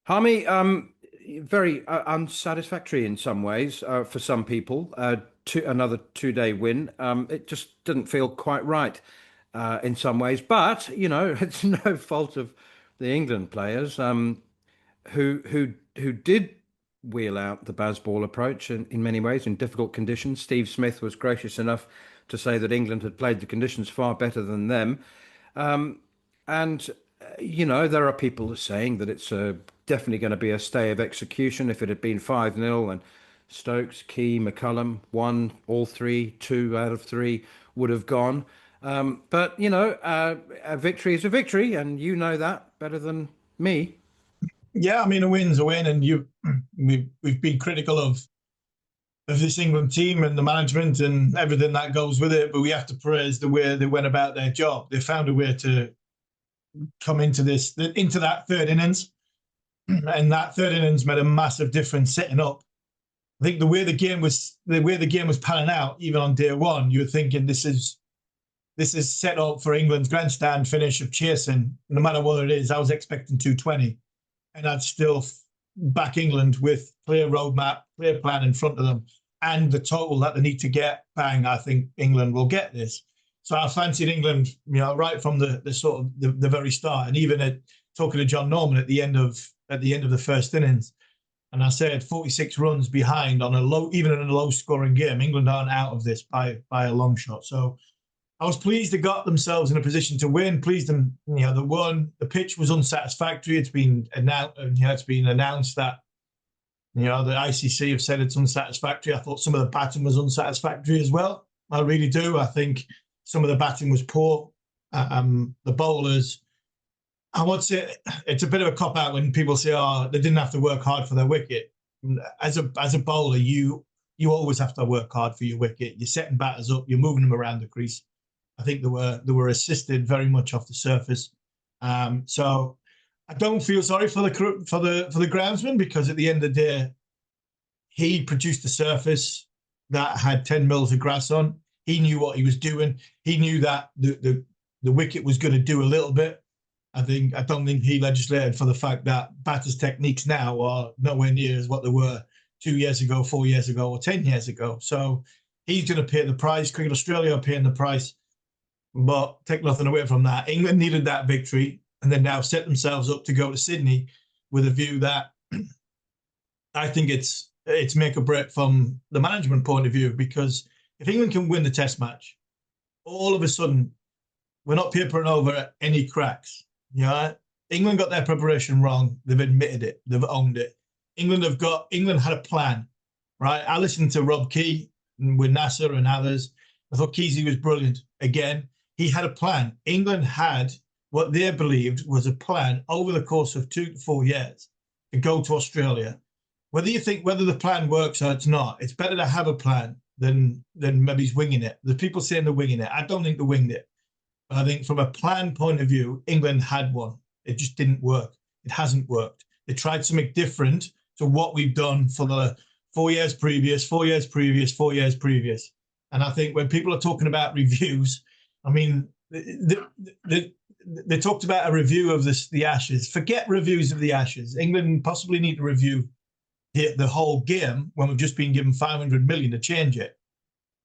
Harmy, very unsatisfactory in some ways for some people. Another 2-day win. It just didn't feel quite right in some ways, but it's no fault of the England players who did wheel out the Bazball approach in many ways in difficult conditions. Steve Smith was gracious enough to say that England had played the conditions far better than them. And there are people saying that it's definitely going to be a stay of execution. If it had been 5-0 and Stokes, Key, McCullum won all three, 2 out of 3 would have gone. But a victory is a victory, and you know that better than me. Yeah, I mean, a win's a win, and we've been critical of this England team and the management and everything that goes with it. But we have to praise the way they went about their job. They found a way to come into that third innings, and that third innings made a massive difference setting up. I think the game was panning out, even on day one, you were thinking this is set up for England's grandstand finish of chasing. No matter what it is, I was expecting 220, and I'd still back England with clear roadmap, clear plan in front of them, and the total that they need to get. Bang! I think England will get this. So I fancied England, right from the sort of the very start, and even talking to John Norman at the end of the first innings, and I said 46 runs behind on even in a low scoring game, England aren't out of this by a long shot. So I was pleased they got themselves in a position to win. Pleased them, they won. The pitch was unsatisfactory. It's been announced that the ICC have said it's unsatisfactory. I thought some of the batting was unsatisfactory as well. I really do. I think some of the batting was poor. The bowlers, I would say it's a bit of a cop out when people say, "Oh, they didn't have to work hard for their wicket." As a bowler, you always have to work hard for your wicket. You're setting batters up. You're moving them around the crease. I think they were assisted very much off the surface. So I don't feel sorry for the groundsman, because at the end of the day, he produced a surface that had 10 mils of grass on. He knew what he was doing. He knew that the wicket was going to do a little bit. I don't think he legislated for the fact that batters' techniques now are nowhere near as what they were 2 years ago, 4 years ago, or 10 years ago. So he's going to pay the price. Cricket Australia are paying the price. But take nothing away from that. England needed that victory, and then now set themselves up to go to Sydney with a view that I think it's make or break from the management point of view. Because if England can win the Test match, all of a sudden we're not papering over any cracks. England got their preparation wrong. They've admitted it. They've owned it. England had a plan, right? I listened to Rob Key with Nasser and others. I thought Keysy was brilliant. Again, he had a plan. England had what they believed was a plan over the course of 2 to 4 years to go to Australia. Whether the plan works or it's not, it's better to have a plan than maybe winging it. The people saying they're winging it. I don't think they winged it. But I think from a plan point of view, England had one. It just didn't work. It hasn't worked. They tried something different to what we've done for the 4 years previous, 4 years previous, 4 years previous. And I think when people are talking about reviews, I mean, they talked about a review of the Ashes. Forget reviews of the Ashes. England possibly need to review the whole game when we've just been given 500 million to change it.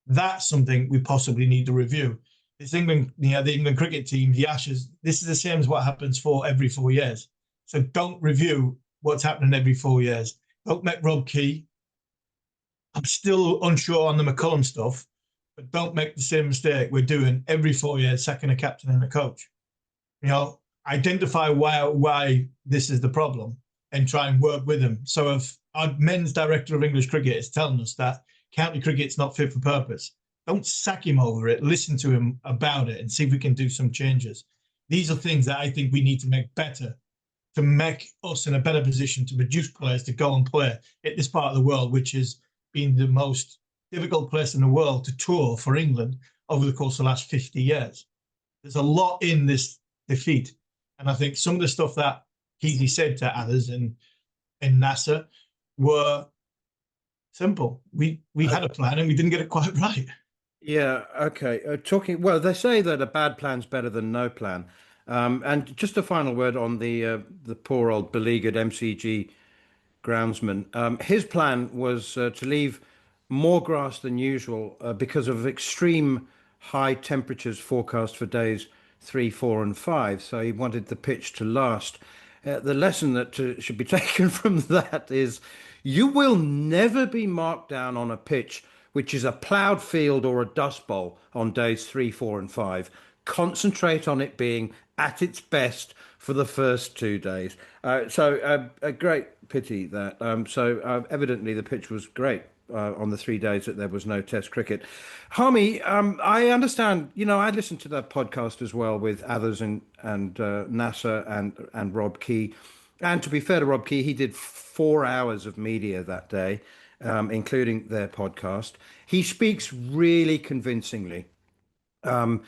That's something we possibly need to review. It's England, the England cricket team, the Ashes. This is the same as what happens for every 4 years. So don't review what's happening every 4 years. Don't make Rob Key. I'm still unsure on the McCullum stuff, but don't make the same mistake we're doing every 4 years, sacking a captain and a coach. Identify why this is the problem and try and work with them. So if our men's director of English cricket is telling us that county cricket's not fit for purpose, don't sack him over it. Listen to him about it and see if we can do some changes. These are things that I think we need to make better, to make us in a better position to produce players to go and play at this part of the world, which has been the most difficult place in the world to tour for England over the course of the last 50 years. There's a lot in this defeat. And I think some of the stuff that Keezy said to others and Nasser were simple. We had a plan and we didn't get it quite right. Yeah, okay. Well, they say that a bad plan's better than no plan. And just a final word on the poor old beleaguered MCG groundsman. His plan was to leave more grass than usual because of extreme high temperatures forecast for days 3, 4, and 5. So he wanted the pitch to last. The lesson that should be taken from that is you will never be marked down on a pitch which is a ploughed field or a dust bowl on days 3, 4, and 5. Concentrate on it being at its best for the first 2 days. So a great pity that. Evidently the pitch was great on the 3 days that there was no Test cricket. Harmy, I understand. I listened to that podcast as well with others and Nasser and Rob Key. And to be fair to Rob Key, he did 4 hours of media that day, including their podcast. He speaks really convincingly. And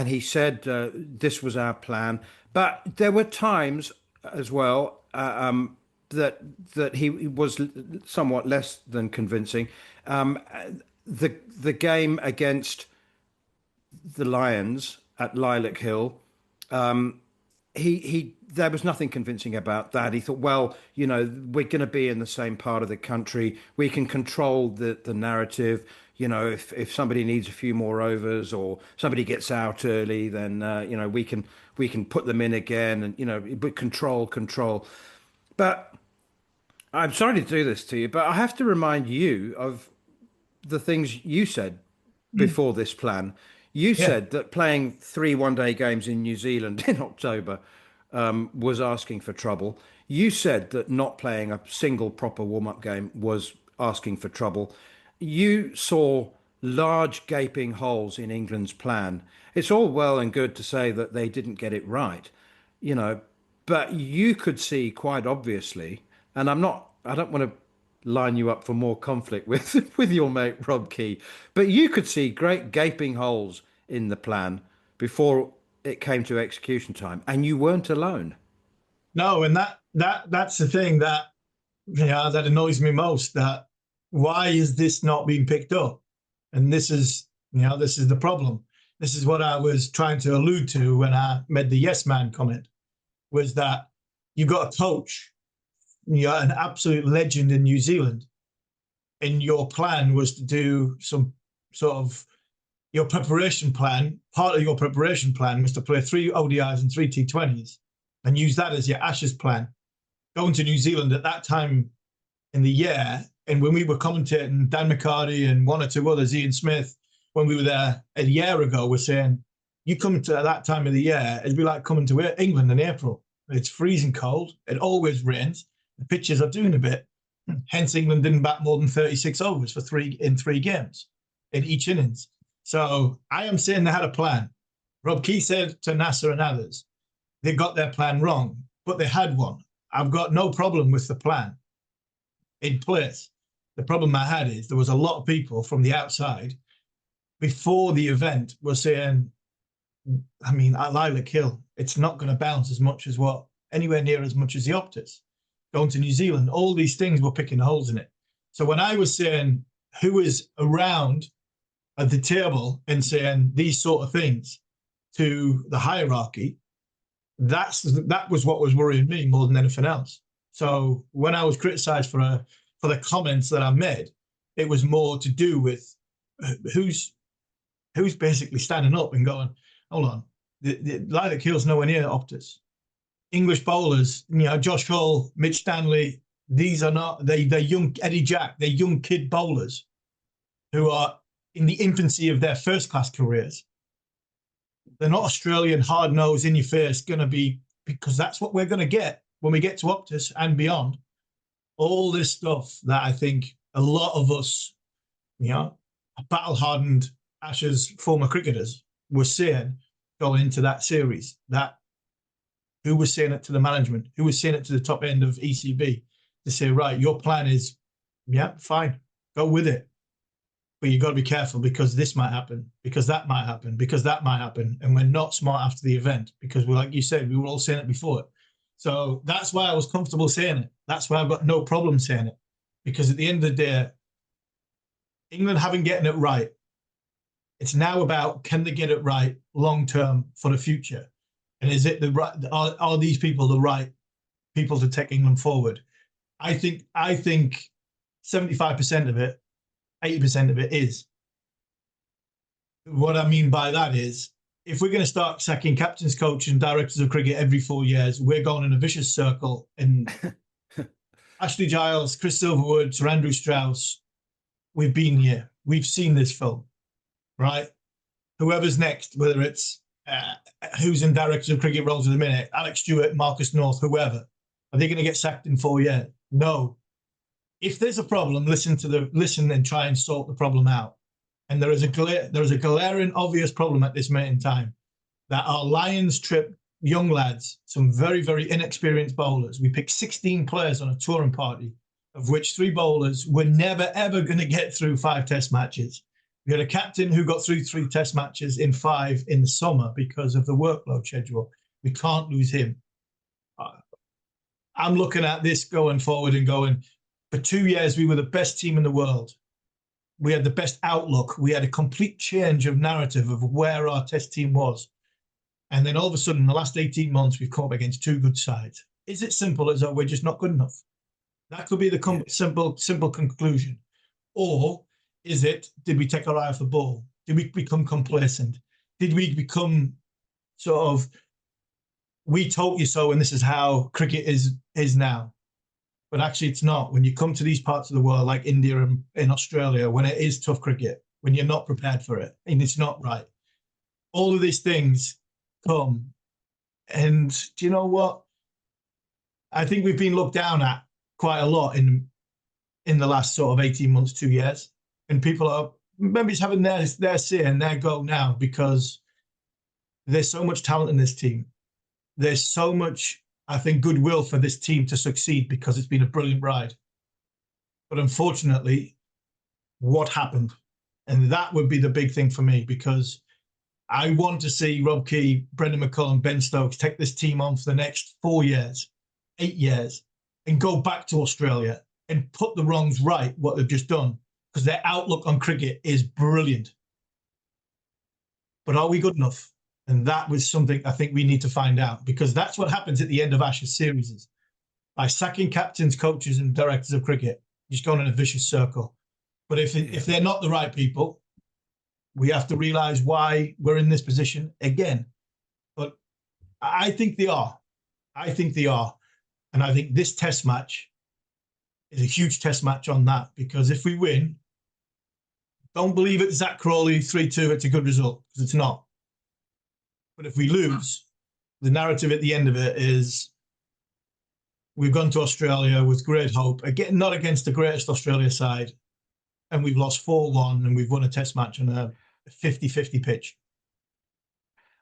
he said this was our plan. But there were times as well that he was somewhat less than convincing. The game against the Lions at Lilac Hill, he there was nothing convincing about that. He thought, well, we're going to be in the same part of the country. We can control the narrative. If somebody needs a few more overs or somebody gets out early, then we can put them in again, and but control. But I'm sorry to do this to you, but I have to remind you of the things you said before this plan. You Yeah. said that playing 3 one-day games in New Zealand in October was asking for trouble. You said that not playing a single proper warm-up game was asking for trouble. You saw large gaping holes in England's plan. It's all well and good to say that they didn't get it right, you know, but you could see quite obviously, and I don't want to line you up for more conflict with with your mate Rob Key, but you could see great gaping holes in the plan before it came to execution time, and you weren't alone. No, and that's the thing that annoys me most. That why is this not being picked up? And this is the problem. This is what I was trying to allude to when I made the yes man comment, was that you've got a coach, you're an absolute legend in New Zealand, and your plan was to do some sort of your preparation plan. Part of your preparation plan was to play 3 ODIs and 3 T20s and use that as your Ashes plan. Going to New Zealand at that time in the year, and when we were commentating, Dan McCarty and one or two others, Ian Smith, when we were there a year ago, were saying, you come to that time of the year, it'd be like coming to England in April. It's freezing cold. It always rains. The pitches are doing a bit. Hence, England didn't bat more than 36 overs for 3 games in each innings. So I am saying they had a plan. Rob Key said to Nasser and others, they got their plan wrong, but they had one. I've got no problem with the plan in place. The problem I had is there was a lot of people from the outside before the event were saying, I mean, at Lilac Hill, it's not going to bounce anywhere near as much as the Optus. Going to New Zealand, all these things were picking holes in it. So when I was saying who is around at the table and saying these sort of things to the hierarchy, that was what was worrying me more than anything else. So when I was criticised for the comments that I made, it was more to do with who's basically standing up and going, hold on, the Lilac Hill's nowhere near Optus. English bowlers, Josh Hall, Mitch Stanley, these are not, they're young, Eddie Jack, they're young kid bowlers who are in the infancy of their first class careers. They're not Australian hard nose in your face going to be, because that's what we're going to get when we get to Optus and beyond. All this stuff that I think a lot of us, battle hardened Ashes former cricketers were saying going into that series, that who was saying it to the management, who was saying it to the top end of ECB to say, right, your plan is, yeah, fine, go with it. But you've got to be careful because this might happen, because that might happen, because that might happen. And we're not smart after the event because like you said, we were all saying it before. So that's why I was comfortable saying it. That's why I've got no problem saying it. Because at the end of the day, England haven't gotten it right. It's now about, can they get it right long term for the future? And is it the right? Are these people the right people to take England forward? I think 75% of it, 80% of it is. What I mean by that is, if we're going to start sacking captains, coaches, and directors of cricket every 4 years, we're going in a vicious circle. And Ashley Giles, Chris Silverwood, Sir Andrew Strauss, we've been here. We've seen this film, right? Whoever's next, whether it's who's in directors of cricket roles at the minute, Alex Stewart, Marcus North, whoever, are they going to get sacked in 4 years? No. If there's a problem, listen and try and sort the problem out. And there is a glaring, obvious problem at this moment in time that our Lions trip young lads, some very, very inexperienced bowlers. We picked 16 players on a touring party, of which 3 bowlers were never, ever going to get through 5 test matches. We had a captain who got through 3 test matches in 5 in the summer because of the workload schedule. We can't lose him. I'm looking at this going forward and going, for 2 years, we were the best team in the world. We had the best outlook. We had a complete change of narrative of where our test team was. And then all of a sudden, in the last 18 months, we've come up against 2 good sides. Is it simple as, oh, we're just not good enough? That could be the simple conclusion. Or is it, did we take our eye off the ball? Did we become complacent? Did we become sort of, we told you so and this is how cricket is now? But actually it's not. When you come to these parts of the world, like India and in Australia, when it is tough cricket, when you're not prepared for it and it's not right, all of these things come. And do you know what? I think we've been looked down at quite a lot in the last sort of 18 months, 2 years. And people are maybe it's having their say and their go now because there's so much talent in this team. There's so much, I think, goodwill for this team to succeed because it's been a brilliant ride. But unfortunately, what happened? And that would be the big thing for me because I want to see Rob Key, Brendan McCullum, Ben Stokes take this team on for the next 4 years, 8 years, and go back to Australia and put the wrongs right, what they've just done, because their outlook on cricket is brilliant. But are we good enough? And that was something I think we need to find out, because that's what happens at the end of Ashes series. By sacking captains, coaches, and directors of cricket, just going in a vicious circle. But if they're not the right people, we have to realise why we're in this position again. But I think they are. I think they are. And I think this test match is a huge test match on that, because if we win, don't believe it's Zach Crawley 3-2, it's a good result, because it's not. But if we lose, the narrative at the end of it is we've gone to Australia with great hope, again, not against the greatest Australia side, and we've lost 4-1 and we've won a test match on a 50-50 pitch.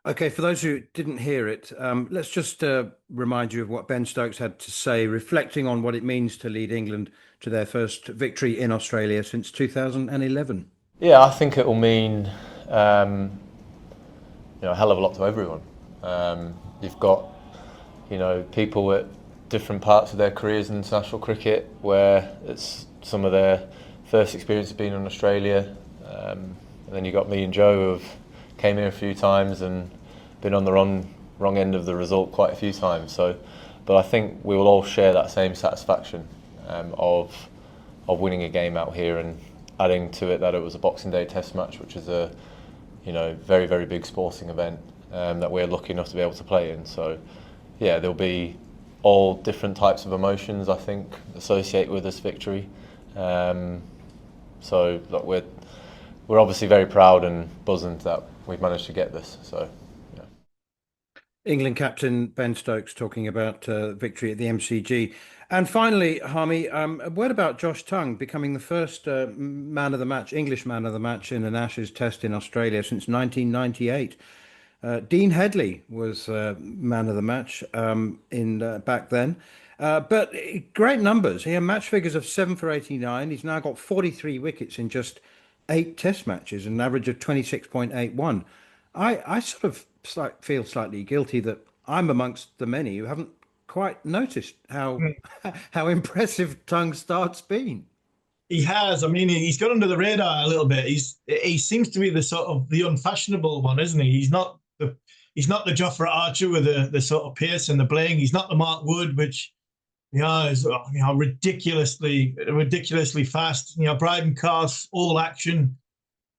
Okay, for those who didn't hear it, let's just remind you of what Ben Stokes had to say, reflecting on what it means to lead England to their first victory in Australia since 2011. Yeah, I think it will mean a hell of a lot to everyone. You've got people at different parts of their careers in international cricket where it's some of their first experience of being in Australia, and then you got me and Joe who have came here a few times and been on the wrong end of the result quite a few times. But I think we will all share that same satisfaction of winning a game out here, and adding to it that it was a Boxing Day Test match, which is a very, very big sporting event that we're lucky enough to be able to play in. So yeah, there'll be all different types of emotions, I think, associated with this victory. So look, we're obviously very proud and buzzing that we've managed to get this. So, yeah. England captain Ben Stokes talking about victory at the MCG. And finally, Harmy, a word about Josh Tongue becoming the first man of the match, English man of the match in an Ashes test in Australia since 1998. Dean Headley was man of the match back then. But great numbers. He had match figures of 7 for 89. He's now got 43 wickets in just 8 test matches, an average of 26.81. I sort of feel slightly guilty that I'm amongst the many who haven't quite noticed how impressive Tongue's start's been. He has. I mean, he's got under the radar a little bit. He seems to be the sort of the unfashionable one, isn't he? He's not he's not the Jofra Archer with the sort of pace and the bling. He's not the Mark Wood, which is ridiculously fast. Bryden Carse, all action.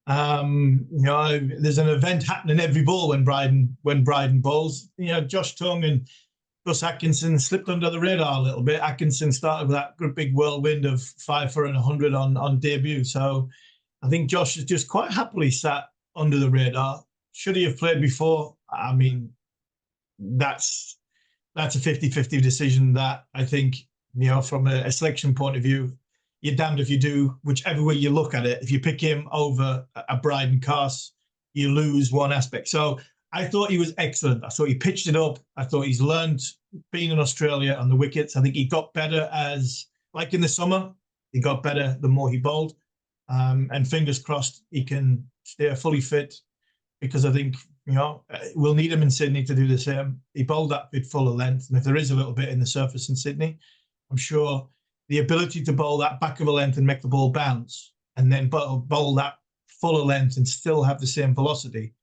There's an event happening every ball when Bryden bowls. Josh Tongue and Gus Atkinson slipped under the radar a little bit. Atkinson started with that good big whirlwind of 5 for 100 on debut. So I think Josh has just quite happily sat under the radar. Should he have played before? I mean, that's a 50-50 decision that I think, from a selection point of view, you're damned if you do, whichever way you look at it. If you pick him over a Bryden Carse, you lose one aspect. So I thought he was excellent. I thought he pitched it up. I thought he's learned being in Australia on the wickets. I think he got better like in the summer, he got better the more he bowled. And fingers crossed he can stay fully fit, because I think, we'll need him in Sydney to do the same. He bowled that bit full of length. And if there is a little bit in the surface in Sydney, I'm sure the ability to bowl that back of a length and make the ball bounce, and then bowl that fuller length and still have the same velocity,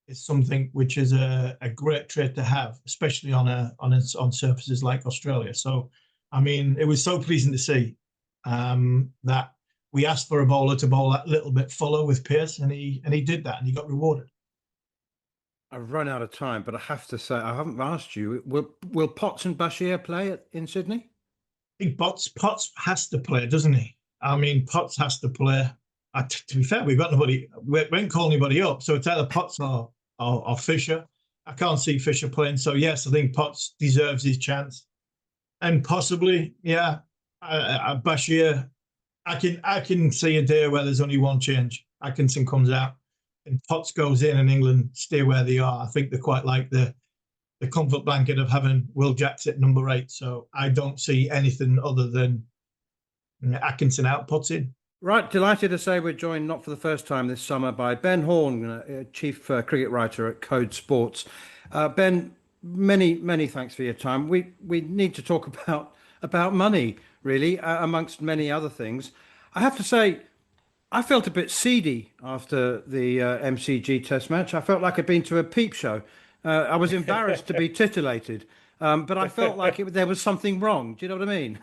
is something which is a great trait to have, especially on surfaces like Australia. So, I mean, it was so pleasing to see that we asked for a bowler to bowl that little bit fuller with pace, and he did that, and he got rewarded. I've run out of time, but I have to say, I haven't asked you, will Potts and Bashir play in Sydney? I think Potts has to play, doesn't he? I mean, Potts has to play. To be fair, we've got nobody. We won't call anybody up, so it's either Potts or Fisher. I can't see Fisher playing, so yes, I think Potts deserves his chance, and possibly, Bashir. I can see a day where there's only one change. Atkinson comes out and Potts goes in, and England stay where they are. I think they're quite like the comfort blanket of having Will Jacks at number 8. So I don't see anything other than Atkinson out, Potts in. Right, delighted to say we're joined not for the first time this summer by Ben Horne, Chief Cricket Writer at Code Sports. Ben, many thanks for your time. We need to talk about money, really, amongst many other things. I have to say, I felt a bit seedy after the MCG Test match. I felt like I'd been to a peep show. I was embarrassed to be titillated, but I felt like there was something wrong. Do you know what I mean?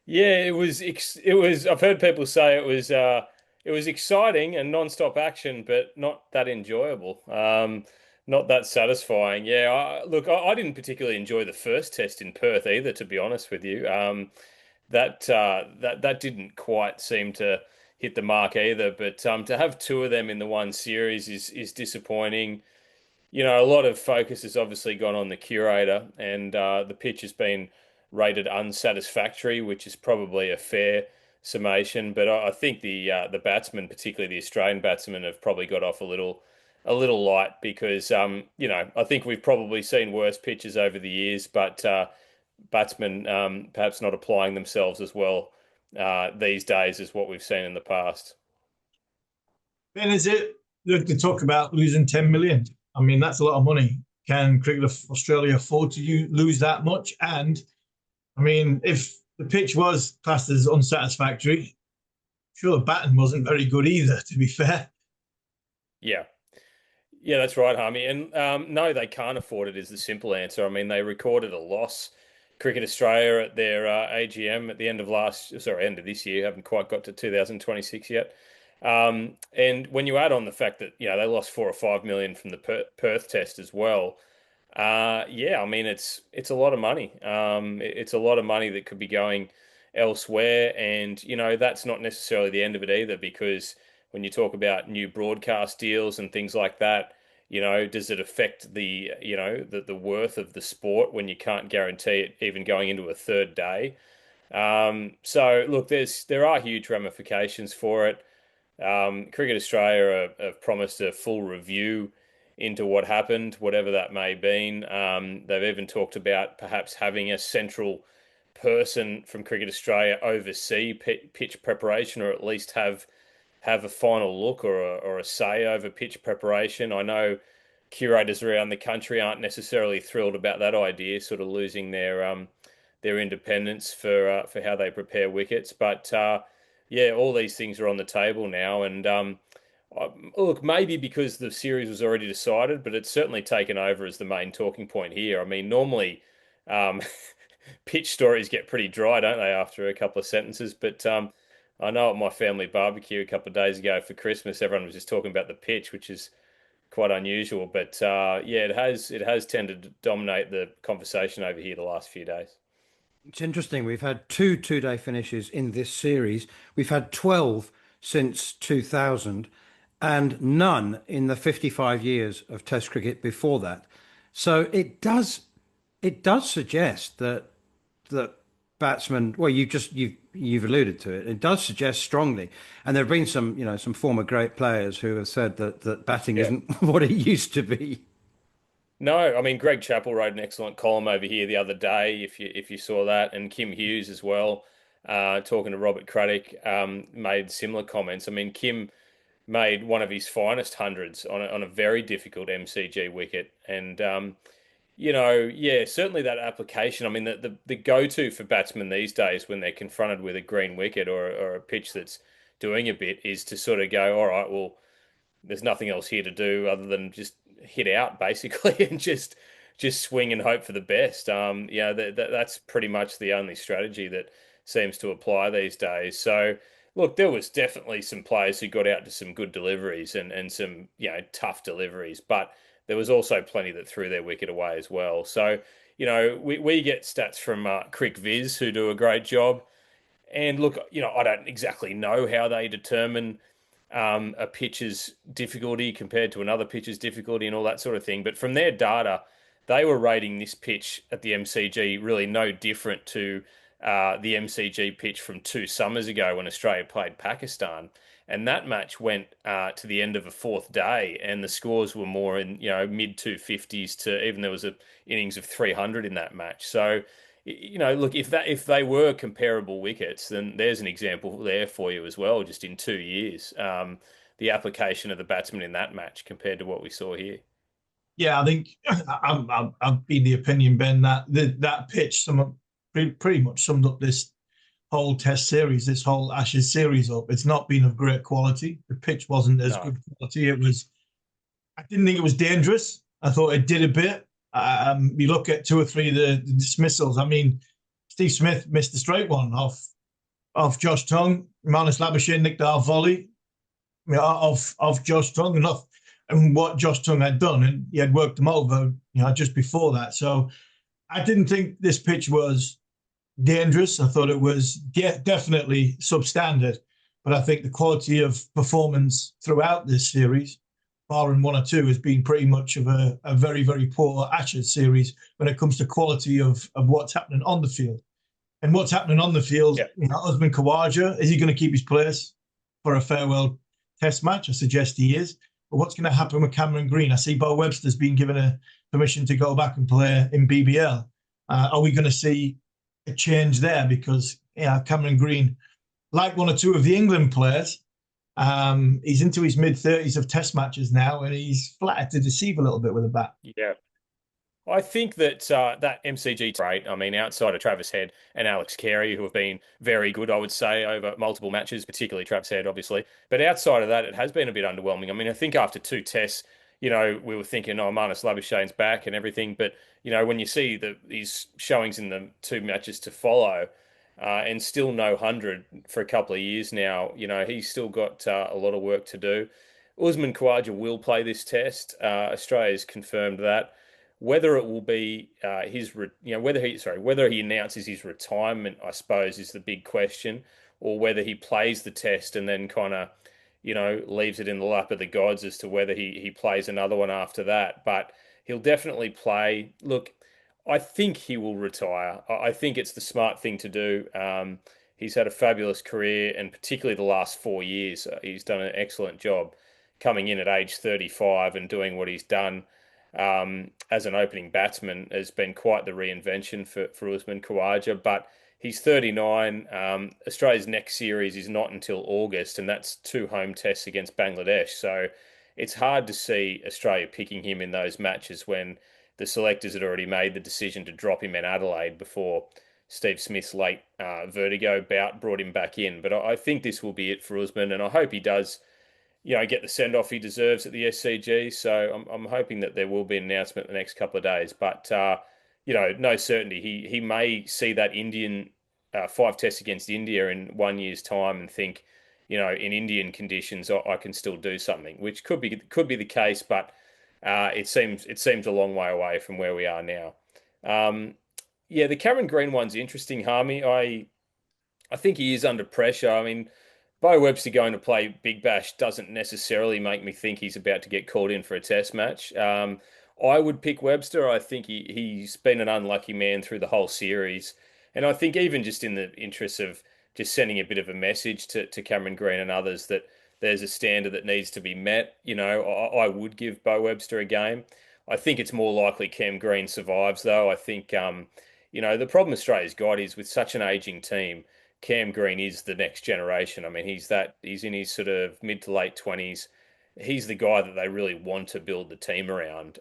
Yeah, it was. I've heard people say it was exciting and non-stop action, but not that enjoyable. Not that satisfying. Yeah, I didn't particularly enjoy the first test in Perth either, to be honest with you. That didn't quite seem to hit the mark either. But to have 2 of them in the one series is disappointing. A lot of focus has obviously gone on the curator, and the pitch has been rated unsatisfactory, which is probably a fair summation. But I think the batsmen, particularly the Australian batsmen, have probably got off a little light, because I think we've probably seen worse pitches over the years, but batsmen perhaps not applying themselves as well these days as what we've seen in the past. Ben, is it? Look, to talk about losing 10 million. I mean, that's a lot of money. Can Cricket Australia afford to lose that much? And I mean, if the pitch was classed as unsatisfactory, sure, the batting wasn't very good either, to be fair. Yeah, that's right, Harmy. And no, they can't afford it is the simple answer. I mean, they recorded a loss. Cricket Australia at their AGM at the end of this year, haven't quite got to 2026 yet. And when you add on the fact that they lost 4 or 5 million from the Perth test as well, I mean it's a lot of money. It's a lot of money that could be going elsewhere, and that's not necessarily the end of it either, because when you talk about new broadcast deals and things like that, does it affect the worth of the sport when you can't guarantee it even going into a third day? So look, there are huge ramifications for it. Cricket Australia have promised a full review into what happened, whatever that may be. They've even talked about perhaps having a central person from Cricket Australia oversee pitch preparation, or at least have a final look or a say over pitch preparation. I know curators around the country aren't necessarily thrilled about that idea, sort of losing their independence for how they prepare wickets, but. All these things are on the table now, and Look, maybe because the series was already decided, but it's certainly taken over as the main talking point here. I mean, normally um, pitch stories get pretty dry, don't they, after a couple of sentences? But I know at my family barbecue a couple of days ago for Christmas, everyone was just talking about the pitch, which is quite unusual. But yeah, it has tended to dominate the conversation over here the last few days. It's interesting. We've had two-day finishes in this series. We've had 12 since 2000 and none in the 55 years of Test cricket before that. So it does suggest that batsmen, well, you've alluded to it. It does suggest strongly, and there have been some former great players who have said that batting Yeah. isn't what it used to be. No, I mean Greg Chappell wrote an excellent column over here the other day, if you saw that, and Kim Hughes as well, talking to Robert Craddock, made similar comments. I mean, Kim made one of his finest hundreds on a very difficult MCG wicket, and yeah, certainly that application. I mean, the go-to for batsmen these days when they're confronted with a green wicket or a pitch that's doing a bit is to sort of go, all right, well, there's nothing else here to do other than just hit out basically and just swing and hope for the best. Yeah, that's pretty much the only strategy that seems to apply these days. So look, there was definitely some players who got out to some good deliveries and some tough deliveries, but there was also plenty that threw their wicket away as well. So we get stats from Crick Viz who do a great job. And look, I don't exactly know how they determine a pitcher's difficulty compared to another pitcher's difficulty and all that sort of thing. But from their data, they were rating this pitch at the MCG really no different to the MCG pitch from 2 summers ago when Australia played Pakistan. And that match went to the end of a fourth day, and the scores were more in mid 250s to even there was a innings of 300 in that match. So look, if they were comparable wickets, then there's an example there for you as well. Just in 2 years, the application of the batsman in that match compared to what we saw here. Yeah, I think I've been the opinion, Ben, that that pitch pretty much summed up this whole Test series, this whole Ashes series up. It's not been of great quality. The pitch wasn't as No, good quality. I didn't think it was dangerous. I thought it did a bit. You look at two or three of the dismissals. I mean, Steve Smith missed a straight one off Josh Tongue. Marnus Labuschagne nicked our volley off Josh Tongue, and what Josh Tongue had done, and he had worked them over, just before that. So I didn't think this pitch was dangerous. I thought it was definitely substandard, but I think the quality of performance throughout this series, barring one or two, has been pretty much of a very, very poor Ashes series when it comes to quality of what's happening on the field. And what's happening on the field, yeah, Usman Khawaja, is he going to keep his place for a farewell Test match? I suggest he is. But what's going to happen with Cameron Green? I see Bo Webster's been given a permission to go back and play in BBL. Are we going to see a change there? Because Cameron Green, like one or two of the England players, he's into his mid-30s of Test matches now, and he's flattered to deceive a little bit with a bat. yeah. I think that that MCG great. I mean, outside of Travis Head and Alex Carey, who have been very good, I would say, over multiple matches, particularly Travis Head, obviously. But outside of that, it has been a bit underwhelming. I mean, I think after 2 tests, we were thinking, oh, Marnus Labuschagne's back and everything. But, when you see these showings in the 2 matches to follow, and still no 100 for a couple of years now, he's still got a lot of work to do. Usman Khawaja will play this test. Australia's confirmed that. Whether it will be whether he announces his retirement, I suppose, is the big question, or whether he plays the test and then kind of, leaves it in the lap of the gods as to whether he plays another one after that. But he'll definitely play. Look, I think he will retire. I think it's the smart thing to do. He's had a fabulous career, and particularly the last 4 years, he's done an excellent job coming in at age 35 and doing what he's done as an opening batsman has been quite the reinvention for Usman Khawaja. But he's 39. Australia's next series is not until August, and that's 2 home tests against Bangladesh. So it's hard to see Australia picking him in those matches when the selectors had already made the decision to drop him in Adelaide before Steve Smith's late vertigo bout brought him back in. But I think this will be it for Usman, and I hope he does get the send off he deserves at the SCG. So I'm hoping that there will be an announcement in the next couple of days. But no certainty. He may see that Indian 5 tests against India in 1 year's time and think, in Indian conditions, I can still do something, which could be the case, but it seems a long way away from where we are now. Yeah, the Cameron Green one's interesting, Harmy. I think he is under pressure. I mean, Bo Webster going to play Big Bash doesn't necessarily make me think he's about to get called in for a test match. I would pick Webster. I think he's been an unlucky man through the whole series. And I think even just in the interest of just sending a bit of a message to Cameron Green and others that there's a standard that needs to be met, I would give Bo Webster a game. I think it's more likely Cam Green survives, though. I think, the problem Australia's got is with such an aging team, Cam Green is the next generation. I mean, he's in his sort of mid to late 20s. He's the guy that they really want to build the team around.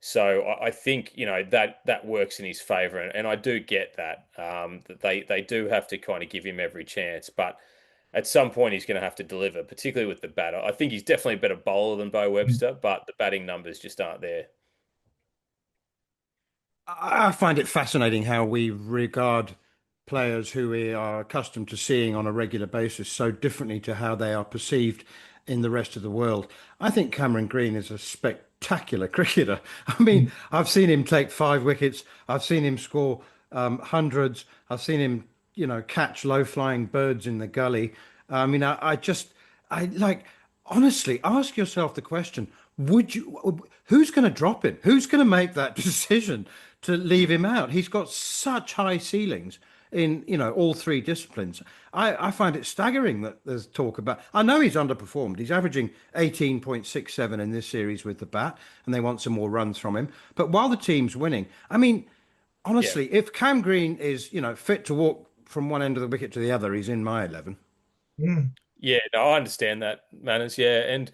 So I think, that works in his favour. And I do get that, that they do have to kind of give him every chance. But at some point, he's going to have to deliver, particularly with the batter. I think he's definitely a better bowler than Bo Webster, but the batting numbers just aren't there. I find it fascinating how we regard players who we are accustomed to seeing on a regular basis so differently to how they are perceived in the rest of the world. I think Cameron Green is a spectacular cricketer. I mean, I've seen him take 5 wickets. I've seen him score hundreds. I've seen him, catch low-flying birds in the gully. I mean, I like, honestly, ask yourself the question, who's going to drop him? Who's going to make that decision to leave him out? He's got such high ceilings in, all three disciplines. I find it staggering that there's talk about, I know he's underperformed. He's averaging 18.67 in this series with the bat, and they want some more runs from him. But while the team's winning, I mean, honestly, if Cam Green is, fit to walk from one end of the wicket to the other, he's in my 11. Yeah, no, I understand that, Manners. Yeah, and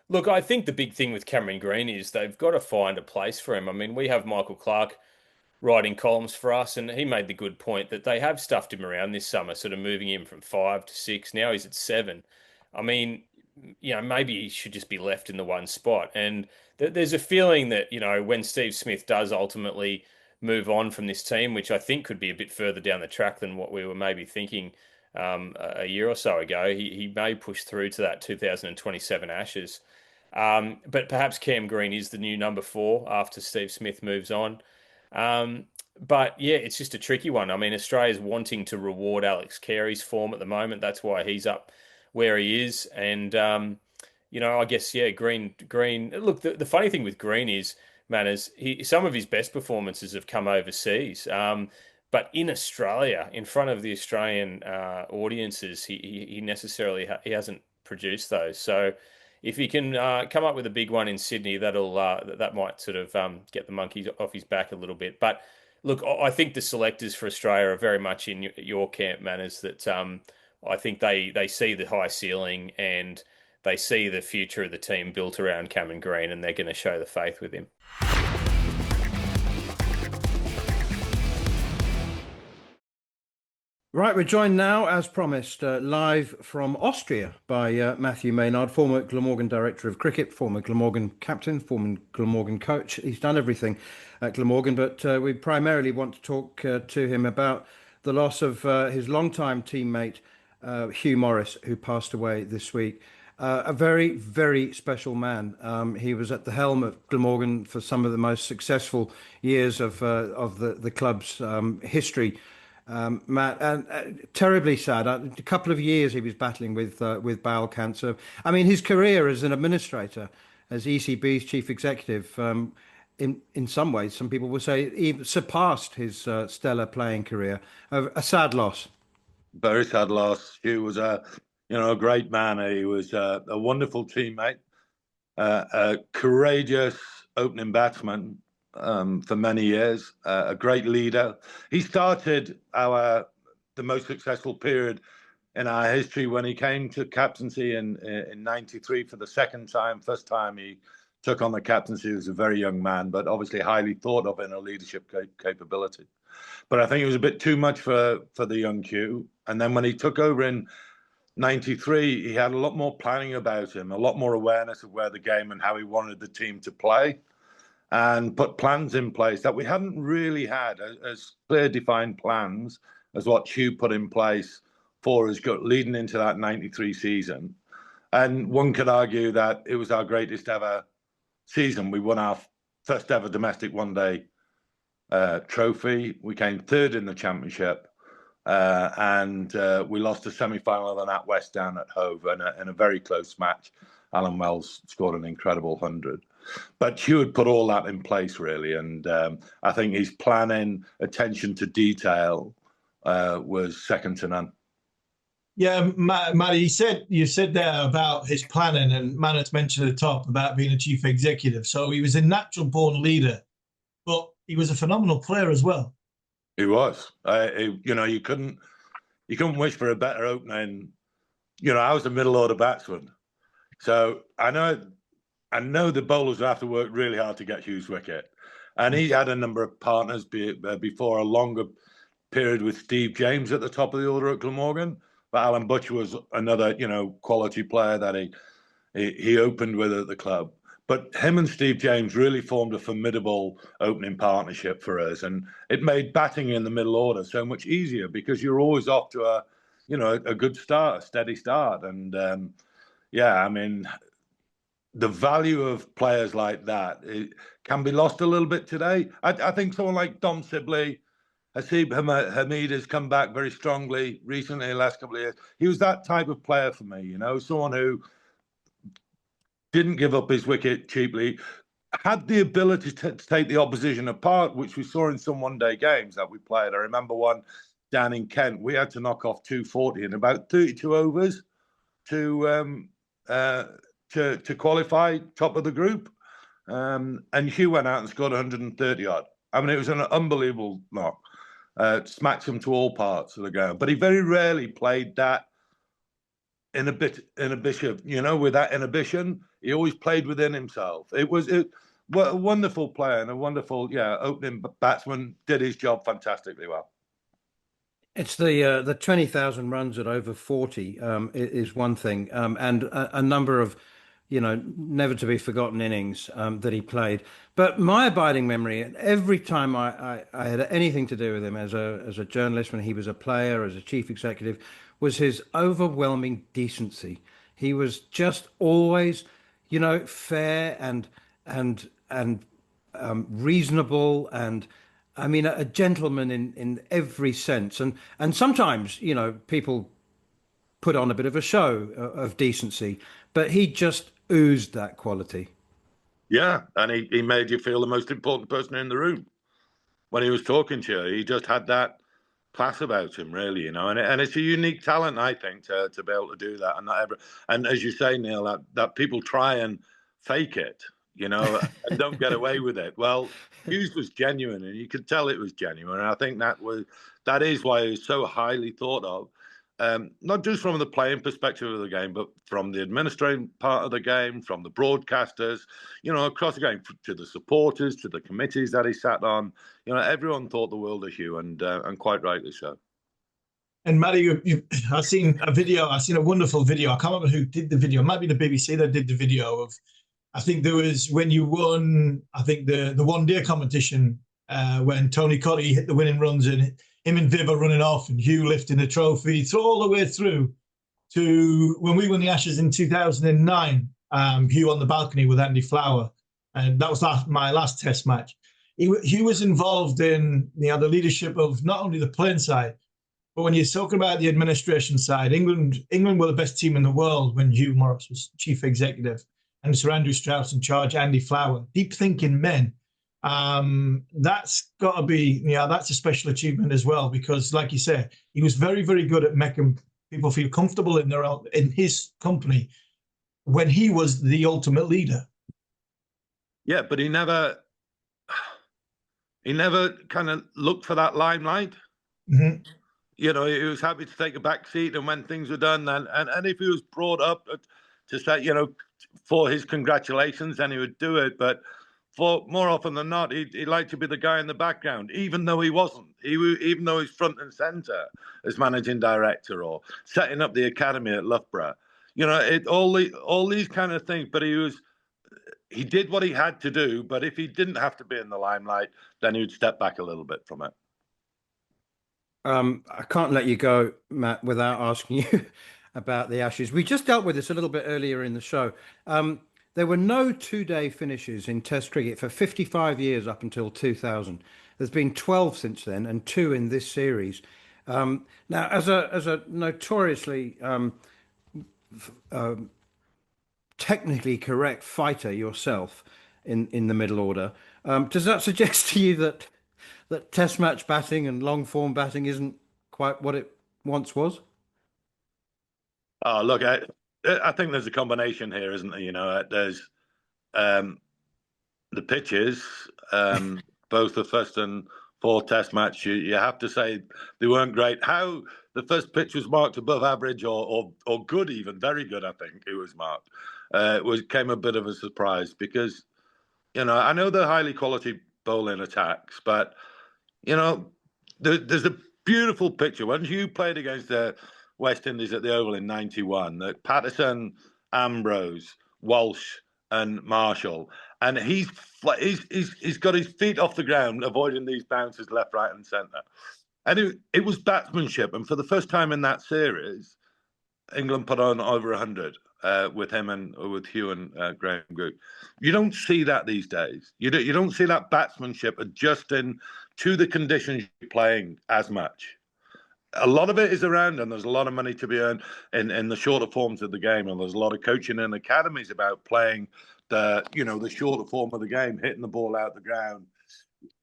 look, I think the big thing with Cameron Green is they've got to find a place for him. I mean, we have Michael Clark writing columns for us, and he made the good point that they have stuffed him around this summer, sort of moving him from 5 to 6. Now he's at 7. I mean, maybe he should just be left in the one spot. And there's a feeling that, when Steve Smith does ultimately move on from this team, which I think could be a bit further down the track than what we were maybe thinking a year or so ago, he may push through to that 2027 Ashes. But perhaps Cam Green is the new number 4 after Steve Smith moves on. But yeah, it's just a tricky one. I mean, Australia's wanting to reward Alex Carey's form at the moment. That's why he's up where he is. And, I guess, yeah, Green. Look, the funny thing with Green is, Manners, some of his best performances have come overseas. But in Australia, in front of the Australian audiences, he necessarily he hasn't produced those. So if he can come up with a big one in Sydney, that might sort of get the monkey off his back a little bit. But look, I think the selectors for Australia are very much in your camp, Manners, that I think they see the high ceiling and they see the future of the team built around Cameron Green, and they're going to show the faith with him. Right, we're joined now, as promised, live from Austria by Matthew Maynard, former Glamorgan Director of Cricket, former Glamorgan Captain, former Glamorgan Coach. He's done everything at Glamorgan, but we primarily want to talk to him about the loss of his longtime teammate, Hugh Morris, who passed away this week. A very, very special man. He was at the helm of Glamorgan for some of the most successful years of the club's history. Matt, and terribly sad. A couple of years he was battling with bowel cancer. I mean, his career as an administrator, as ECB's chief executive, in some ways, some people would say, even surpassed his stellar playing career. A sad loss. Very sad loss. Hugh was a great man. He was a wonderful teammate, a courageous opening batsman. For many years, a great leader. He started the most successful period in our history when he came to captaincy in 93 for the second time. First time he took on the captaincy, he was a very young man, but obviously highly thought of in a leadership capability. But I think it was a bit too much for the young Hugh. And then when he took over in '93, he had a lot more planning about him, a lot more awareness of where the game and how he wanted the team to play, and put plans in place that we hadn't really had as clear defined plans as what Hugh put in place for us leading into that '93 season. And one could argue that it was our greatest ever season. We won our first ever domestic one-day trophy. We came third in the championship, and we lost a semi-final of the NatWest down at Hove in a very close match. Alan Wells scored an incredible 100. But Hugh had put all that in place, really, and I think his planning, attention to detail was second to none. Yeah, Matty, you said there about his planning, and Maynard's mentioned at the top about being a chief executive. So he was a natural born leader, but he was a phenomenal player as well. He was. You couldn't wish for a better opening. I was a middle order batsman, so I know the bowlers would have to work really hard to get Hugh's wicket, and he had a number of partners before a longer period with Steve James at the top of the order at Glamorgan. But Alan Butcher was another, quality player that he opened with at the club. But him and Steve James really formed a formidable opening partnership for us, and it made batting in the middle order so much easier because you're always off to a good start, a steady start. And the value of players like that can be lost a little bit today. I think someone like Dom Sibley, Haseeb Hamid has come back very strongly recently in the last couple of years. He was that type of player for me, someone who didn't give up his wicket cheaply, had the ability to take the opposition apart, which we saw in some one-day games that we played. I remember one down in Kent. We had to knock off 240 in about 32 overs to qualify top of the group. And Hugh went out and scored 130 odd. I mean, it was an unbelievable knock. Smacks him to all parts of the game. But he very rarely played that inhibition, with that inhibition. He always played within himself. What a wonderful player and a wonderful, opening batsman. Did his job fantastically well. It's the 20,000 runs at over 40 is one thing, and a number of, never to be forgotten innings that he played. But my abiding memory, every time I had anything to do with him as a journalist, when he was a player, as a chief executive, was his overwhelming decency. He was just always, fair and reasonable, and I mean a gentleman in every sense. And sometimes, people put on a bit of a show of decency, but he just oozed that quality. Yeah, and he made you feel the most important person in the room when he was talking to you. He just had that class about him, really, and it's a unique talent, I think, to be able to do that. And as you say, Neil, that people try and fake it, and don't get away with it. Well, Hughes was genuine, and you could tell it was genuine. And I think that is why he was so highly thought of. Not just from the playing perspective of the game, but from the administrative part of the game, from the broadcasters, across the game, to the supporters, to the committees that he sat on. Everyone thought the world of Hugh, and quite rightly so. And Matty, I've seen a video. I've seen a wonderful video. I can't remember who did the video. It might be the BBC that did the video of. I think there was when you won. I think the one-day competition when Tony Cotty hit the winning runs and him and Viv are running off and Hugh lifting the trophy. So all the way through to when we won the Ashes in 2009, Hugh on the balcony with Andy Flower. And that was my last test match. Hugh was involved in the leadership of not only the playing side, but when you're talking about the administration side, England were the best team in the world when Hugh Morris was chief executive and Sir Andrew Strauss in charge, Andy Flower, deep thinking men. That's got to be, that's a special achievement as well, because like you say, he was very, very good at making people feel comfortable in his company when he was the ultimate leader. Yeah, but he never kind of looked for that limelight. Mm-hmm. He was happy to take a back seat, and when things were done, and if he was brought up to say, for his congratulations, then he would do it. But for more often than not, he liked to be the guy in the background, even though he wasn't. Even though he's front and centre as managing director or setting up the academy at Loughborough. You know, all these kind of things. But he did what he had to do. But if he didn't have to be in the limelight, then he'd step back a little bit from it. I can't let you go, Matt, without asking you about the Ashes. We just dealt with this a little bit earlier in the show. There were no two-day finishes in Test cricket for 55 years up until 2000. There's been 12 since then, and 2 in this series. Now, as a notoriously technically correct fighter yourself in the middle order, does that suggest to you that Test match batting and long form batting isn't quite what it once was? Oh, look, I think there's a combination here, isn't there? You know, there's the pitches, both the first and fourth Test match. You have to say they weren't great. How the first pitch was marked above average or good, even very good, I think it was marked. Came a bit of a surprise because, you know, I know they're highly quality bowling attacks, but you know, there's a beautiful picture when you played against the West Indies at the Oval in '91. That Patterson, Ambrose, Walsh, and Marshall, and he's got his feet off the ground, avoiding these bounces left, right, and centre. And it was batsmanship, and for the first time in that series, England put on over 100 with him and with Hugh and Graham Goode. You don't see that these days. You don't see that batsmanship adjusting to the conditions you're playing as much. A lot of it is around, and there's a lot of money to be earned in the shorter forms of the game, and there's a lot of coaching in academies about playing the shorter form of the game, hitting the ball out the ground.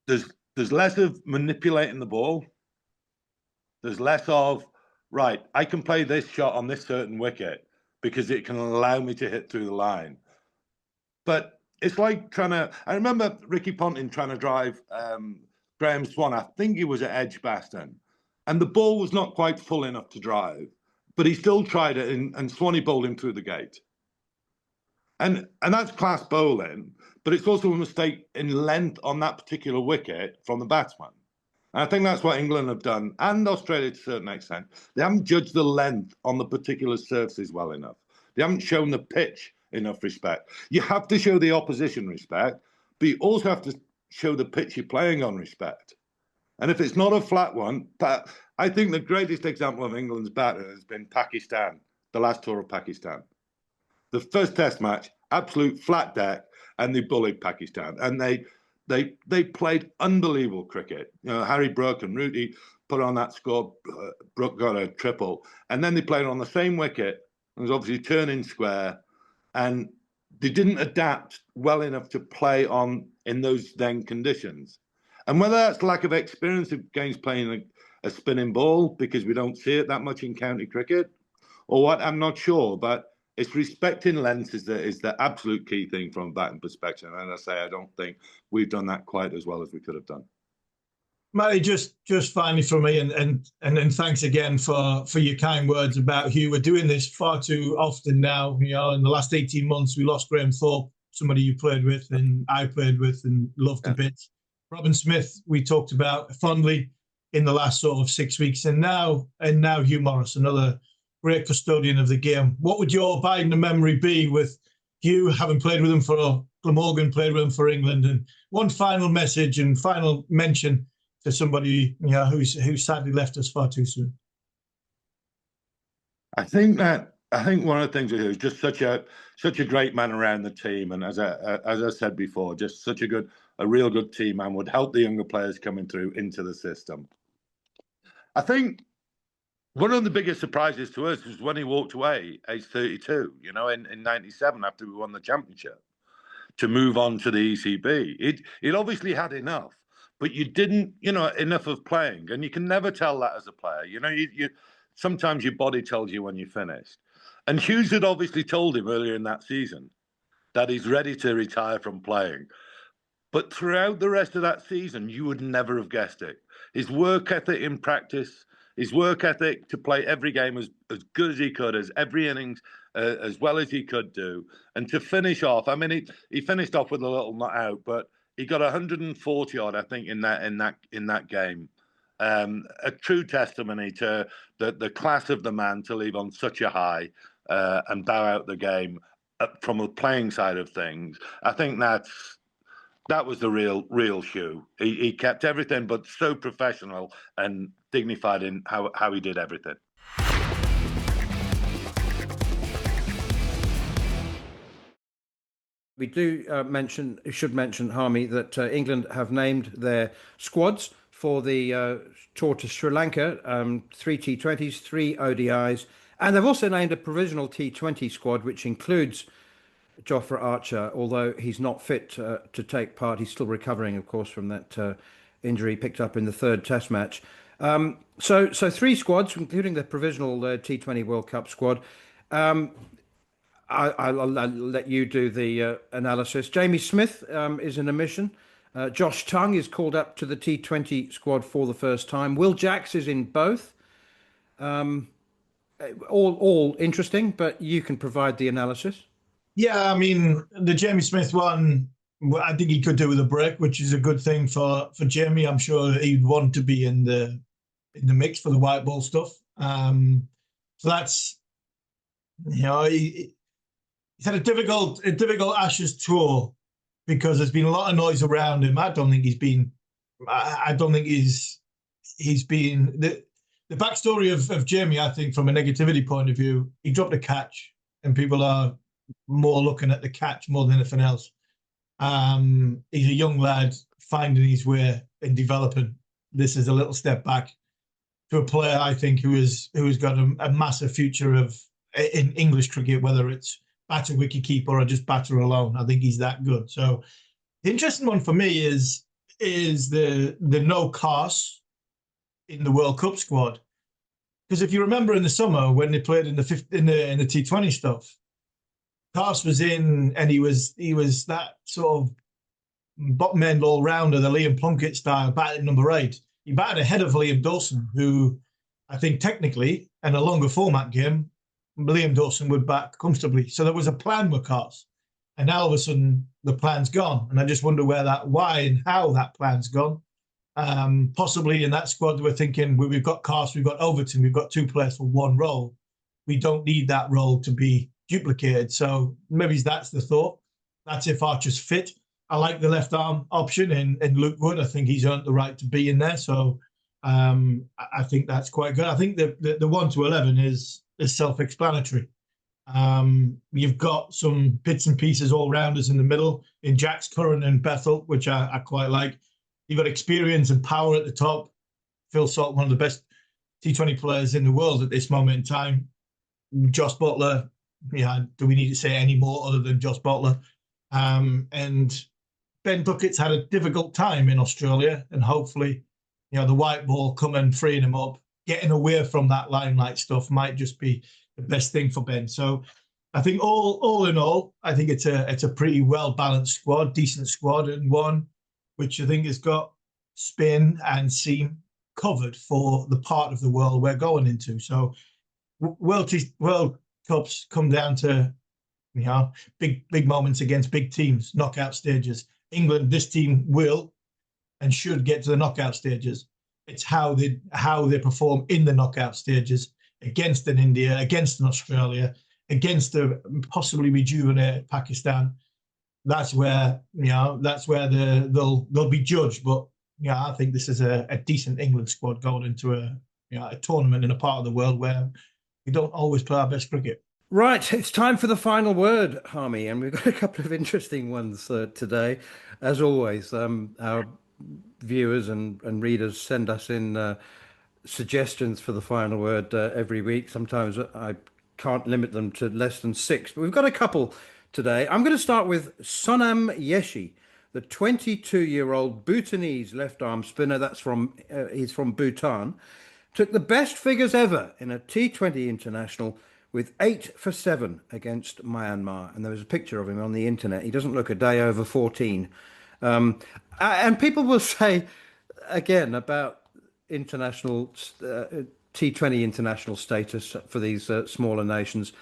There's less of manipulating the ball. There's less of, right, I can play this shot on this certain wicket because it can allow me to hit through the line. But it's like I remember Ricky Ponting trying to drive Graham Swan. I think he was at Edgbaston. And the ball was not quite full enough to drive, but he still tried it, and Swanee bowled him through the gate. And that's class bowling, but it's also a mistake in length on that particular wicket from the batsman. And I think that's what England have done, and Australia to a certain extent. They haven't judged the length on the particular surfaces well enough. They haven't shown the pitch enough respect. You have to show the opposition respect, but you also have to show the pitch you're playing on respect. And if it's not a flat one, but I think the greatest example of England's batter has been Pakistan, the last tour of Pakistan. The first Test match, absolute flat deck, and they bullied Pakistan. And they played unbelievable cricket. You know, Harry Brook and Rudy put on that score. Brook got a triple. And then they played on the same wicket. It was obviously turning square. And they didn't adapt well enough to play on in those then conditions. And whether that's lack of experience against playing a spinning ball, because we don't see it that much in county cricket, or what, I'm not sure. But it's respecting length is the absolute key thing from a batting perspective. And as I say, I don't think we've done that quite as well as we could have done. Matty, just finally from me, and then thanks again for your kind words about Hugh. We're doing this far too often now. You know, in the last 18 months, we lost Graham Thorpe, somebody you played with and I played with and loved a bit. Robin Smith, we talked about fondly in the last sort of 6 weeks, and now Hugh Morris, another great custodian of the game. What would your abiding memory be with Hugh, having played with him for Glamorgan, played with him for England, and one final message and final mention to somebody who sadly left us far too soon? I think one of the things is just such a great man around the team, and as I said before, just such a real good team man, would help the younger players coming through into the system. I think one of the biggest surprises to us was when he walked away, age 32, you know, in 97 after we won the championship, to move on to the ECB. It obviously had enough, but you didn't, enough of playing, and you can never tell that as a player. You know, you sometimes your body tells you when you're finished. And Hughes had obviously told him earlier in that season that he's ready to retire from playing. But throughout the rest of that season, you would never have guessed it. His work ethic in practice, his work ethic to play every game as good as he could, as every innings as well as he could do, and to finish off. I mean, he finished off with a little not out, but he got 140 odd, I think, in that game. A true testimony to the class of the man to leave on such a high and bow out the game from the playing side of things. I think that was the real Hugh. He kept everything, but so professional and dignified in how he did everything. We should mention, Harmy, that England have named their squads for the tour to Sri Lanka, 3 T20s, 3 ODIs, and they've also named a provisional T20 squad, which includes Jofra Archer, although he's not fit to take part. He's still recovering, of course, from that injury picked up in the third Test match. So 3 squads, including the provisional T20 World Cup squad. I'll let you do the analysis. Jamie Smith is in a mission. Josh Tongue is called up to the T20 squad for the first time. Will Jacks is in both. All interesting, but you can provide the analysis. Yeah, I mean, the Jamie Smith one, I think he could do with a break, which is a good thing for Jamie. I'm sure he'd want to be in the mix for the white ball stuff. So that's, he's had a difficult Ashes tour because there's been a lot of noise around him. I don't think he's been the backstory of Jamie, I think, from a negativity point of view, he dropped a catch and people are more looking at the catch more than anything else. He's a young lad finding his way and developing. This is a little step back to a player, I think, who's got a massive future in English cricket, whether it's batter, wicketkeeper, or just batter alone. I think he's that good. So the interesting one for me is the no Cars in the World Cup squad, because if you remember in the summer when they played in the T20 stuff, Cars was in and he was that sort of bottom end all rounder, the Liam Plunkett style, batting number 8. He batted ahead of Liam Dawson, who I think technically in a longer format game, Liam Dawson would bat comfortably. So there was a plan with Cars. And now all of a sudden the plan's gone. And I just wonder why and how that plan's gone. Possibly in that squad we're thinking, we've got Cars, we've got Overton, we've got 2 players for 1 role. We don't need that role to be duplicated. So maybe that's the thought. That's if Archer's fit. I like the left arm option in Luke Wood. I think he's earned the right to be in there. So I think that's quite good. I think the 1 to 11 is self-explanatory. You've got some bits and pieces all rounders in the middle in Jacks, Curran and Bethel, which I quite like. You've got experience and power at the top. Phil Salt, one of the best T20 players in the world at this moment in time. Josh Butler, do we need to say any more other than Josh Butler? And Ben Duckett's had a difficult time in Australia, and hopefully, the white ball coming, freeing him up, getting away from that limelight stuff might just be the best thing for Ben. So I think all in all, I think it's a pretty well-balanced squad, decent squad, and one which I think has got spin and seam covered for the part of the world we're going into. So World Cups come down to big moments against big teams, knockout stages. England, this team will and should get to the knockout stages. It's how they perform in the knockout stages against an India, against an Australia, against a possibly rejuvenated Pakistan. That's where they'll be judged. But I think this is a decent England squad going into a tournament in a part of the world where we don't always play our best cricket. Right, it's time for the final word, Harmy, and we've got a couple of interesting ones today. As always, our viewers and readers send us in suggestions for the final word every week. Sometimes I can't limit them to less than 6, but we've got a couple today. I'm going to start with Sonam Yeshi, the 22-year-old Bhutanese left-arm spinner. He's from Bhutan. Took the best figures ever in a T20 international with 8 for 7 against Myanmar. And there was a picture of him on the internet. He doesn't look a day over 14. And people will say, again, about international T20 international status for these smaller nations.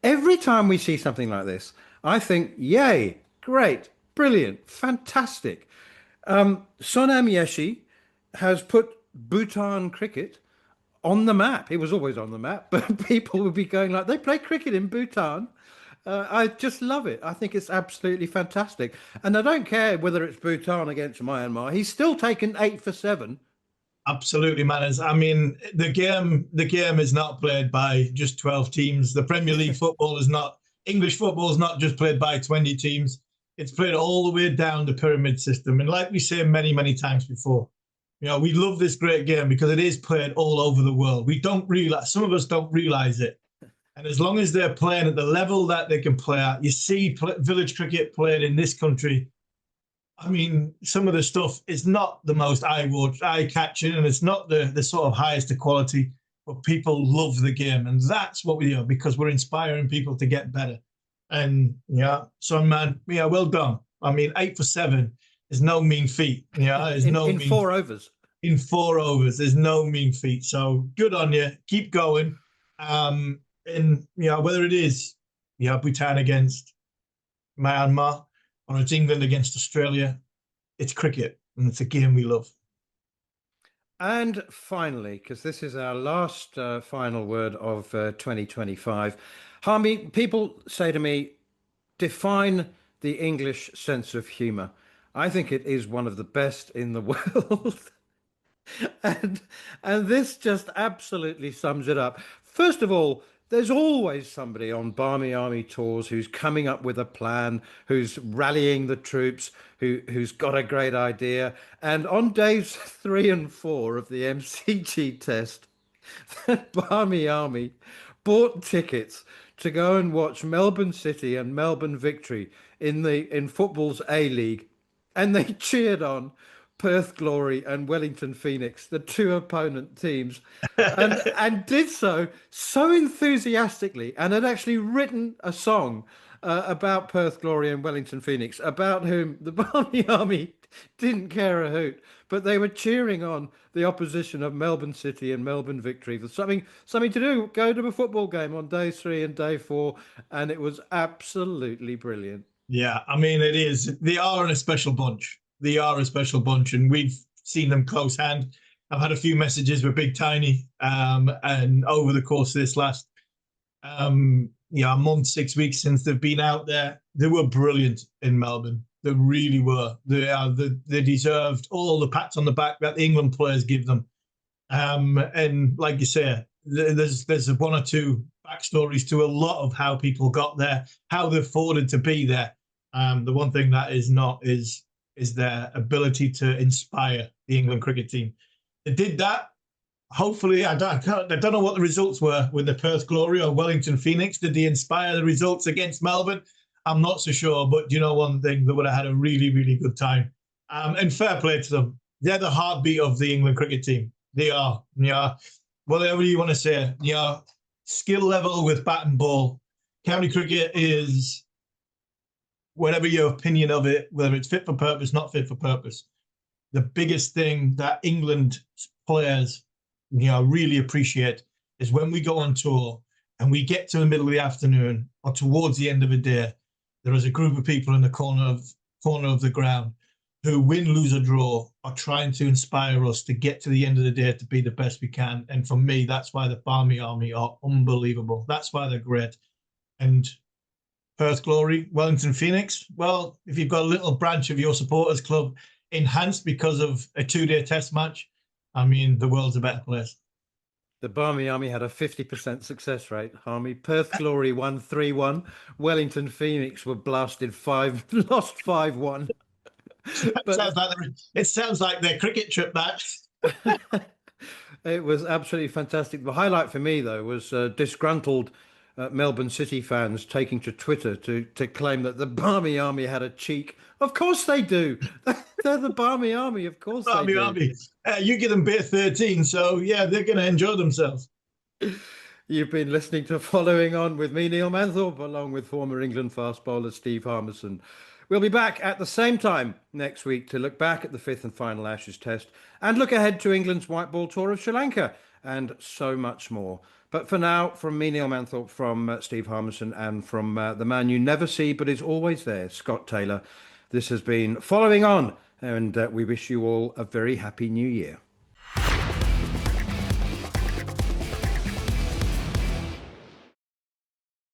Every time we see something like this, I think, yay, great, brilliant, fantastic. Sonam Yeshi has put Bhutan cricket on the map. It was always on the map, but people would be going like, they play cricket in Bhutan. I just love it. I think it's absolutely fantastic. And I don't care whether it's Bhutan against Myanmar. He's still taken 8 for 7. Absolutely, man. I mean, the game is not played by just 12 teams. The Premier League football is not, English football is not just played by 20 teams. It's played all the way down the pyramid system. And like we say many, many times before, we love this great game because it is played all over the world. We don't realize, some of us don't realize it. And as long as they're playing at the level that they can play at, you see village cricket played in this country. I mean, some of the stuff is not the most eye-catching, and it's not the sort of highest quality, but people love the game. And that's what we do, because we're inspiring people to get better. And, so, man, well done. I mean, 8 for 7 is no mean feat. In 4 overs. In 4 overs, there's no mean feat. So good on you. Keep going. And, whether it is, Bhutan against Myanmar, or it's England against Australia, it's cricket, and it's a game we love. And finally, because this is our last final word of 2025, Harmy, people say to me, define the English sense of humour. I think it is one of the best in the world. and this just absolutely sums it up. First of all, there's always somebody on Barmy Army tours who's coming up with a plan, who's rallying the troops, who's got a great idea. And on days 3 and 4 of the MCG test, Barmy Army bought tickets to go and watch Melbourne City and Melbourne Victory in football's A-League, and they cheered on Perth Glory and Wellington Phoenix, the 2 opponent teams, and did so enthusiastically, and had actually written a song about Perth Glory and Wellington Phoenix, about whom the Barmy Army didn't care a hoot, but they were cheering on the opposition of Melbourne City and Melbourne Victory for something to do, go to a football game on day 3 and day 4, and it was absolutely brilliant. Yeah, I mean, it is. They are a special bunch. They are a special bunch, and we've seen them close hand. I've had a few messages with Big Tiny, and over the course of this last a month, 6 weeks since they've been out there, they were brilliant in Melbourne. They really were. They deserved all the pats on the back that the England players give them. And like you say, there's 1 or 2 backstories to a lot of how people got there, how they've afforded to be there. The one thing that is not is their ability to inspire the England cricket team. They did that. Hopefully, I don't know what the results were with the Perth Glory or Wellington Phoenix. Did they inspire the results against Melbourne? I'm not so sure, but one thing, they would have had a really, really good time. And fair play to them. They're the heartbeat of the England cricket team. They are. Whatever you want to say. Skill level with bat and ball. County cricket is, whatever your opinion of it, whether it's fit for purpose, not fit for purpose, the biggest thing that England players, really appreciate is when we go on tour and we get to the middle of the afternoon or towards the end of the day, there is a group of people in the corner of the ground who, win, lose or draw, are trying to inspire us to get to the end of the day to be the best we can. And for me, that's why the Barmy Army are unbelievable. That's why they're great. And Perth Glory, Wellington Phoenix, well, if you've got a little branch of your supporters club enhanced because of a 2-day test match, I mean, the world's a better place. The Barmy Army had a 50% success rate, Harmy. Perth Glory won 3-1. Wellington Phoenix were blasted lost 5-1. It sounds like their cricket trip back. It was absolutely fantastic. The highlight for me, though, was disgruntled Melbourne City fans taking to Twitter to claim that the Barmy Army had a cheek. Of course they do. They're the Barmy Army. Of course they do. Army. You give them beer 13, so yeah, they're going to enjoy themselves. You've been listening to Following On with me, Neil Manthorp, along with former England fast bowler Steve Harmison. We'll be back at the same time next week to look back at the fifth and final Ashes Test and look ahead to England's white ball tour of Sri Lanka and so much more. But for now, from me, Neil Manthorp, from Steve Harmison, and from the man you never see but is always there, Scott Taylor, this has been Following On, and we wish you all a very happy new year.